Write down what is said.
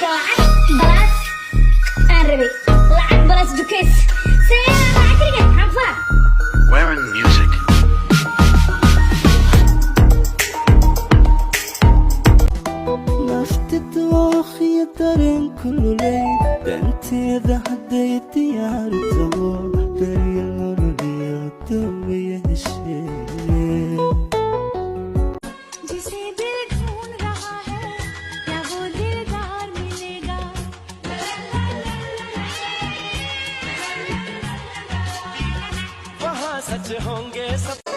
balas aan rabay lacag balas dukays seera lacagriga xafa Wearing music. نفتت واخي dareen kululay danteeda hadday diyaarto daryeel nololiyo dawaya heshee जिसे दिल ढूंढ रहा है क्या वो दिलदार मिलेगा वहाँ सच होंगे सब